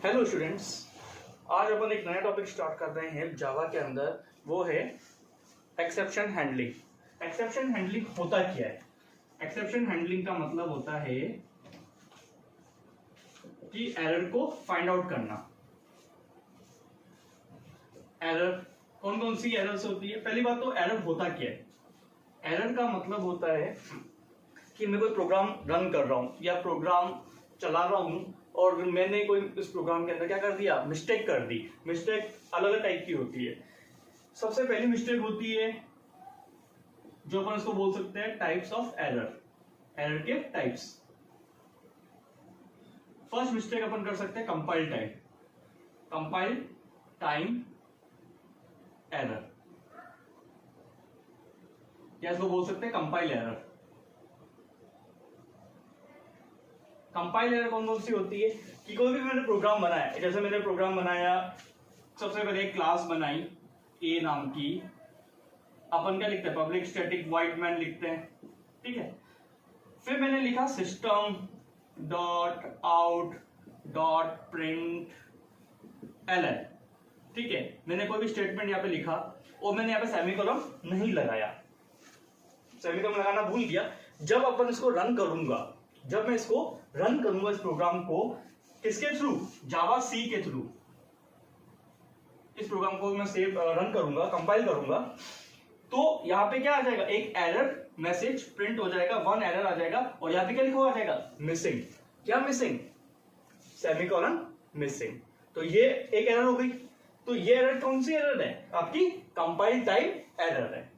Hello students, आज अपन एक नया टॉपिक स्टार्ट कर रहे हैं जावा के अंदर। वो है एक्सेप्शन हैंडलिंग। एक्सेप्शन हैंडलिंग होता क्या है? एक्सेप्शन हैंडलिंग का मतलब होता है कि एरर को फाइंड आउट करना। एरर कौन कौन सी एरर्स होती है? पहली बात तो एरर होता क्या है? एरर का मतलब होता है कि मैं कोई प्रोग्राम रन कर रहा हूं या प्रोग्राम चला रहा हूं और मैंने कोई इस प्रोग्राम के अंदर क्या कर दिया, मिस्टेक कर दी। मिस्टेक अलग अलग टाइप की होती है। सबसे पहली मिस्टेक होती है जो अपन इसको बोल सकते हैं टाइप्स ऑफ एरर। एरर के टाइप्स। फर्स्ट मिस्टेक अपन कर सकते हैं compile time. Compile time error, या इसको बोल सकते हैं कंपाइल एरर। कंपाइल एरर कौन कौन सी होती है कि कोई भी मैंने प्रोग्राम बनाया, जैसे मैंने प्रोग्राम बनाया, सबसे पहले एक क्लास बनाई ए नाम की। अपन क्या लिखते हैं? पब्लिक स्टैटिक वॉइड मैन लिखते हैं, ठीक है। फिर मैंने लिखा system dot out dot print ln, ठीक है। मैंने कोई भी स्टेटमेंट यहाँ पे लिखा और मैंने यहाँ पे सेमीकोलन नहीं लगाया। सेमीकोलन लगाना भूल गया। जब अपन इसको रन करूंगा, जब मैं इसको रन करूंगा इस प्रोग्राम को, किसके थ्रू? जावा सी के थ्रू। इस प्रोग्राम को मैं सेव रन करूंगा, कंपाइल करूंगा, तो यहां पे क्या आ जाएगा? एक एरर मैसेज प्रिंट हो जाएगा, वन एरर आ जाएगा और यहां पे क्या लिखा हुआ आ जाएगा? मिसिंग। क्या मिसिंग? Semicolon missing. तो ये एक एरर हो गई। तो ये एरर कौन सी एरर है? आपकी कंपाइल टाइम एरर है।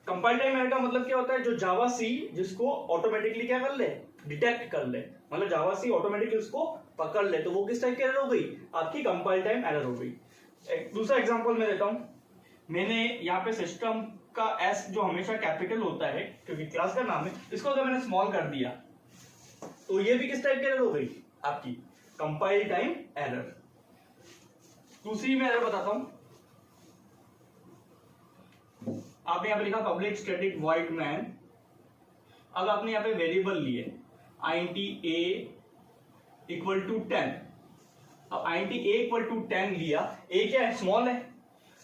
कंपाइल टाइम एरर का मतलब क्या होता है? जो जावा सी जिसको ऑटोमेटिकली क्या कर ले? डिटेक्ट कर ले। मतलब जावा सी ऑटोमेटिकली उसको पकड़ ले, तो वो किस टाइप की एरर हो गई? आपकी कंपाइल टाइम एरर हो गई। एक दूसरा एग्जांपल मैं देता हूं। मैंने यहाँ पे सिस्टम का एस जो हमेशा कैपिटल होता है क्योंकि क्लास का नाम है, इसको अगर मैंने स्मॉल कर दिया तो ये भी किस टाइप की एरर हो गई? आपकी कंपाइल टाइम एरर। दूसरी मैं एरर बताता हूं। आपने यहां पे लिखा पब्लिक स्टैटिक वॉइड मैन। अब आपने यहां पे वेरिएबल लिए int a इक्वल टू 10। अब int a इक्वल टू 10 लिया। a क्या है? स्मॉल है।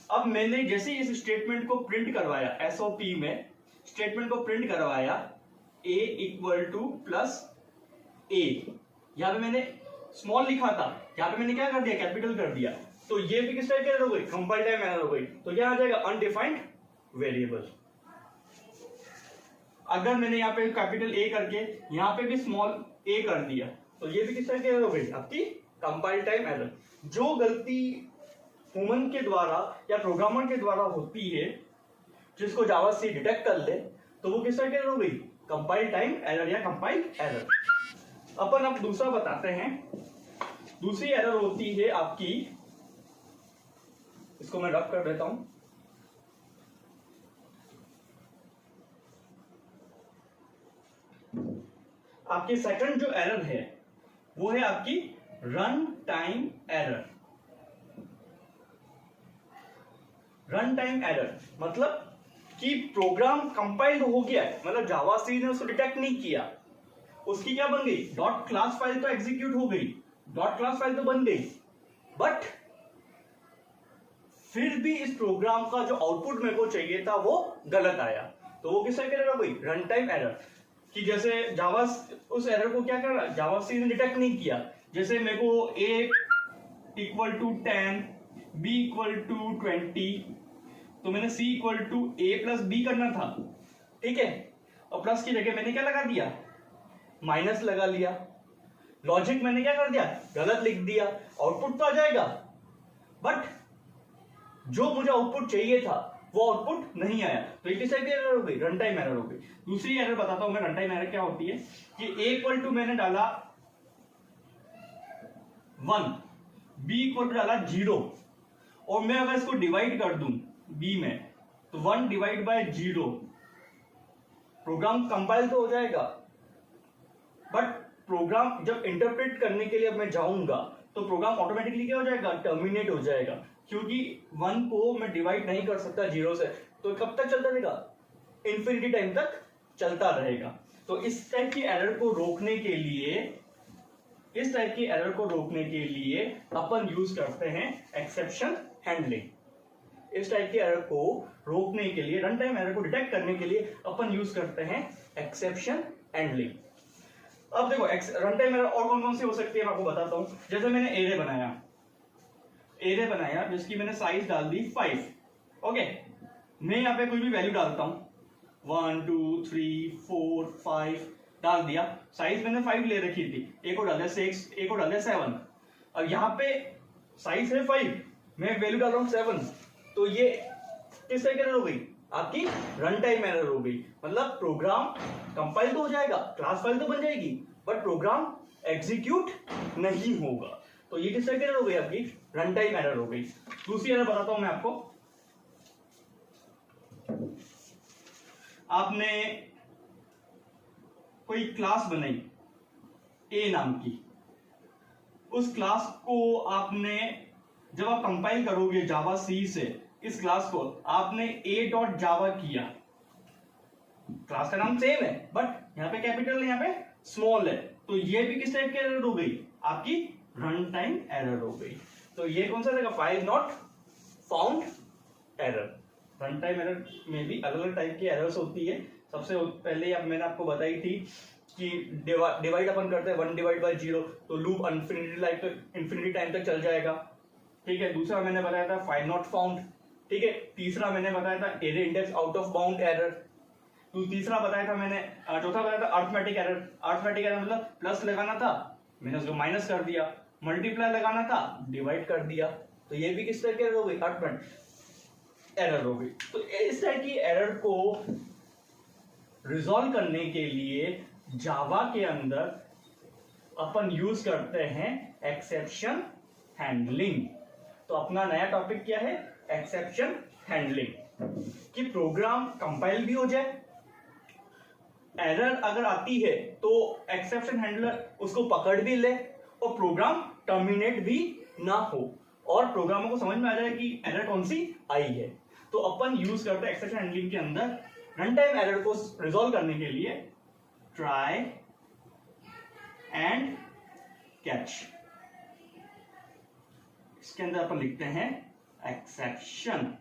अब मैंने जैसे इस स्टेटमेंट को प्रिंट करवाया, एसओपी में स्टेटमेंट को प्रिंट करवाया a equal two plus a, यहां पे मैंने स्मॉल लिखा था, यहां पे मैंने क्या कर दिया? कैपिटल कर दिया। तो ये भी किस टाइप की एरर हो गई? कंपाइल टाइम एरर हो गई। तो क्या आ जाएगा? Undefined variable. अगर मैंने यहाँ पे कैपिटल ए करके यहाँ पे भी स्मॉल ए कर दिया तो ये भी किस तरह की एरर हो गई? आपकी कंपाइल टाइम एरर। जो गलती ह्यूमन के द्वारा या प्रोग्रामर के द्वारा होती है, जिसको जावा सी डिटेक्ट कर ले, तो वो किस तरह की एरर हो गई? कंपाइल टाइम एरर या कंपाइल एरर। अपन अब दूसरा बताते हैं। दूसरी एरर होती है आपकी, इसको मैं रब कर देता हूं। आपकी सेकंड जो एरर है वो है आपकी run time error. Run time error मतलब कि प्रोग्राम कंपाइल्ड हो गया है, मतलब जावा सी ने उसको डिटेक्ट नहीं किया, उसकी क्या बन गई? डॉट क्लास फाइल तो एग्जीक्यूट हो गई, डॉट क्लास फाइल तो बन गई, बट फिर भी इस प्रोग्राम का जो आउटपुट मेरे को चाहिए था वो गलत आया। तो वो किस तरह की एरर हो गई? Run time error. कि जैसे जावा उस एरर को क्या कर रहा है? जावा सी ने डिटेक्ट नहीं किया। जैसे मेरे को a equal to 10, b equal to 20, तो मैंने c equal to a plus b करना था, ठीक है। और प्लस की जगह मैंने क्या लगा दिया? माइनस लगा लिया। लॉजिक मैंने क्या कर दिया? गलत लिख दिया। आउटपुट तो आ जाएगा, बट जो मुझे आउटपुट चाहिए था वो आउटपुट नहीं आया। तो किस टाइप की एरर हो गई? रन टाइम एरर हो गई। दूसरी एरर बताता हूं मैं। रन टाइम एरर क्या होती है कि a इक्वल टू मैंने डाला 1, b इक्वल टू डाला 0, और मैं अगर इसको डिवाइड कर दूं b में, तो 1 डिवाइड बाय 0, प्रोग्राम कंपाइल तो हो जाएगा, बट प्रोग्राम जब इंटरप्रेट करने के लिए अब मैं जाऊंगा तो प्रोग्राम ऑटोमेटिकली क्या हो जाएगा? टर्मिनेट हो जाएगा, क्योंकि 1 को मैं डिवाइड नहीं कर सकता 0 से। तो कब तक चलता रहेगा? इन्फिनिटी टाइम तक चलता रहेगा। तो इस टाइप की एरर को रोकने के लिए इस टाइप की एरर को रोकने के लिए अपन यूज करते हैं एक्सेप्शन हैंडलिंग। इस टाइप की एरर को रोकने के लिए, रन टाइम एरर को डिटेक्ट करने के लिए अपन यूज करते हैं एक्सेप्शन हैंडलिंग। अब देखो रन टाइम एरर और कौन कौन सी हो सकती है मैं आपको बताता हूं। जैसे मैंने एरे बनाया जिसकी मैंने साइज डाल दी 5। ओके, मैं यहाँ पे कोई भी वैल्यू डालता हूं 1 2 3 4 5 डाल दिया, साइज मैंने 5 ले रखी थी, एक को डाल दिया 6, एक को डाल दिया 7। अब यहाँ पे साइज है 5, मैं वैल्यू डाल रहा हूँ 7, तो ये किस तरह की एरर हो गई? आपकी रन टाइम एरर हो गई। मतलब प्रोग्राम कंपाइल तो हो जाएगा, क्लास फाइल तो बन जाएगी, बट प्रोग्राम एग्जीक्यूट नहीं होगा। तो ये किस तरह की एरर हो गई? आपकी रन टाइम एरर हो गई। दूसरी एरर बताता हूं मैं आपको। आपने कोई क्लास बनाई ए नाम की, उस क्लास को आपने जब आप कंपाइल करोगे जावा सी से, इस क्लास को आपने a.java किया, क्लास का नाम सेम है बट यहाँ पे कैपिटल है, यहाँ पे स्मॉल है, तो ये भी किस टाइप की एरर हो गई? आपकी रन टाइम एरर हो गई। तो ये कौन सा रहेगा? File not found error. Run time error में भी अलग अलग टाइप की एरर्स होती है। सबसे पहले अब मैंने आपको बताई थी कि डिवाइड अपन करते हैं 1/0, तो लूप इन्फिनिटी टाइम तक चल जाएगा। ठीक है, दूसरा मैंने बताया था फाइल नॉट फाउंड। ठीक है, तीसरा मैंने बताया था array index out of bound error. तो तीसरा बताया था मैंने, चौथा बताया था अर्थमेटिक एरर। अर्थमेटिक एरर मतलब प्लस लगाना था, मैंने उसको माइनस कर दिया, मल्टीप्लाई लगाना था, डिवाइड कर दिया। तो ये भी किस तरह की एरर हो गई? अर्थमेटिक एरर हो गई। तो इस तरह की एरर को रिजॉल्व करने के लिए जावा के अंदर अपन यूज करते हैं एक्सेप्शन हैंडलिंग। तो अपना नया टॉपिक क्या है? Exception handling. कि प्रोग्राम कंपाइल भी हो जाए, एरर अगर आती है तो एक्सेप्शन हैंडलर उसको पकड़ भी ले और प्रोग्राम टर्मिनेट भी ना हो, और प्रोग्रामर को समझ में आ जाए कि एरर कौन सी आई है। तो अपन यूज करते हैं एक्सेप्शन हैंडलिंग के अंदर रन टाइम एरर को रिजॉल्व करने के लिए ट्राई एंड कैच। इसके अंदर अपन लिखते हैं एक्सेप्शन।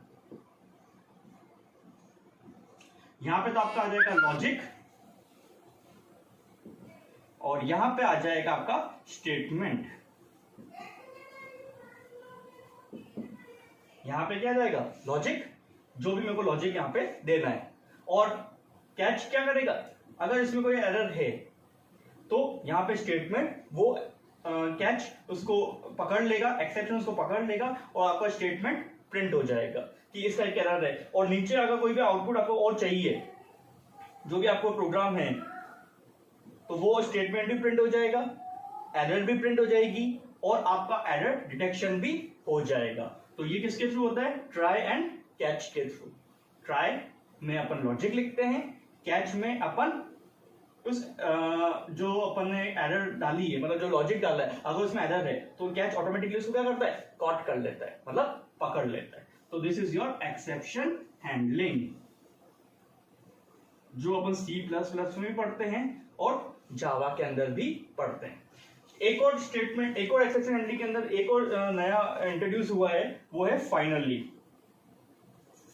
यहां पे तो आपका आ जाएगा लॉजिक और यहां पे आ जाएगा आपका स्टेटमेंट। यहां पे क्या जाएगा? लॉजिक, जो भी मेरे को लॉजिक यहां पे देना है। और कैच क्या करेगा? अगर इसमें कोई एरर है तो यहां पे स्टेटमेंट वो कैच उसको पकड़ लेगा, एक्सेप्शन उसको पकड़ लेगा और आपका स्टेटमेंट प्रिंट हो जाएगा कि इस टाइप का एरर है। और नीचे अगर कोई भी आउटपुट आपको और चाहिए, जो भी आपको प्रोग्राम है, तो वो स्टेटमेंट भी प्रिंट हो जाएगा, एरर भी प्रिंट हो जाएगी और आपका एरर डिटेक्शन भी हो जाएगा। तो ये किसके थ्रू होता है? ट्राई एंड कैच के थ्रू। ट्राई में अपन लॉजिक लिखते हैं, कैच में अपन उस जो अपन ने एरर डाली है, मतलब जो लॉजिक डाला है, अगर उसमें एरर है तो कैच ऑटोमेटिकली उसको क्या करता है? कॉट कर लेता है, मतलब पकड़ लेता है। तो this is your exception handling, जो अपन C++ में भी पढ़ते हैं और जावा के अंदर भी पढ़ते हैं। एक और स्टेटमेंट, एक और एक्सेप्शन हैंडलिंग के अंदर एक और नया इंट्रोड्यूस हुआ है, वो है फाइनली।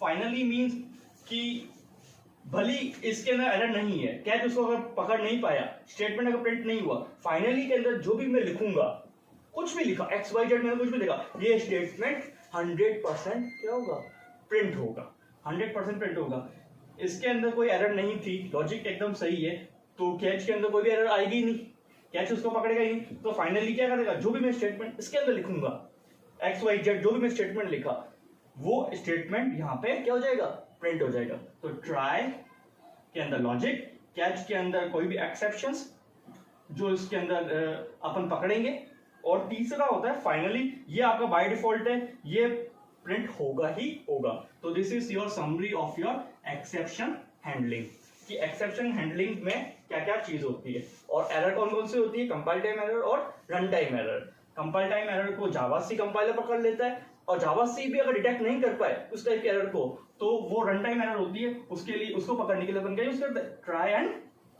फाइनली मींस कि भली इसके अंदर एरर नहीं है, कैच उसको अगर पकड़ नहीं पाया, स्टेटमेंट अगर प्रिंट नहीं हुआ, फाइनली के अंदर जो भी मैं लिखूंगा, कुछ भी लिखा, XYZ मैंने कुछ भी लिखा, ये स्टेटमेंट 100% क्या होगा? प्रिंट होगा, 100% प्रिंट होगा। इसके अंदर कोई एरर नहीं थी, लॉजिक एकदम सही है, तो कैच के अंदर कोई भी एरर आएगी नहीं, कैच उसको पकड़ेगा ही नहीं। तो फाइनली क्या करेगा? जो भी मैं स्टेटमेंट इसके अंदर लिखूंगा, XYZ जो भी मैं स्टेटमेंट लिखा, वो स्टेटमेंट यहां पे क्या हो जाएगा? प्रिंट हो जाएगा। तो ट्राई के अंदर लॉजिक, कैच के अंदर कोई भी एक्सेप्शंस जो इसके अंदर अपन पकड़ेंगे, और तीसरा होता है फाइनली। ये आपका बाय डिफॉल्ट है, ये प्रिंट होगा ही होगा। तो this is your summary of your exception handling, कि एक्सेप्शन हैंडलिंग में क्या क्या चीज होती है और एरर कौन कौन सी होती है? कंपाइल टाइम एरर और run time error. Compile time error को जावा सी कंपाइलर पकड़ लेता है, और जावा सी भी अगर डिटेक्ट नहीं कर पाए उस टाइप के एरर को, तो वो रन टाइम एरर होती है। उसके लिए, उसको पकड़ने के लिए अपन क्या यूज करते हैं? Try and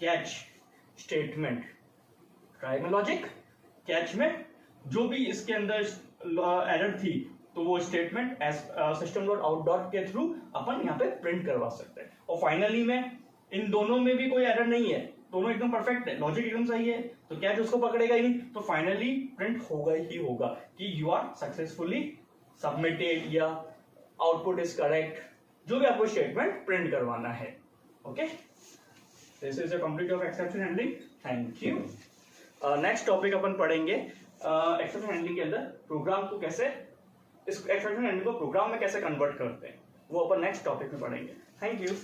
catch statement. Try में लॉजिक, कैच में जो भी इसके अंदर एरर थी तो वो statement as system dot out dot के थ्रू अपन यहाँ पे प्रिंट करवा सकते हैं। और फाइनली में इन दोनों में भी कोई एरर नहीं है, दोनों एकदम परफेक्ट है, लॉजिक एकदम सही है, तो कैच उसको पकड़ेगा ही नहीं, तो फाइनली प्रिंट होगा ही होगा कि यू आर सक्सेसफुली सबमिटेड या आउटपुट इज करेक्ट, जो भी आपको स्टेटमेंट प्रिंट करवाना है। Okay, this is a complete of exception handling. Thank you. Next topic अपन पढ़ेंगे एक्सेप्शन हैंडलिंग के अंदर प्रोग्राम को कैसे, इस एक्सेप्शन हैंडलिंग को प्रोग्राम में कैसे कन्वर्ट करते हैं, वो अपन नेक्स्ट टॉपिक में पढ़ेंगे। Thank you.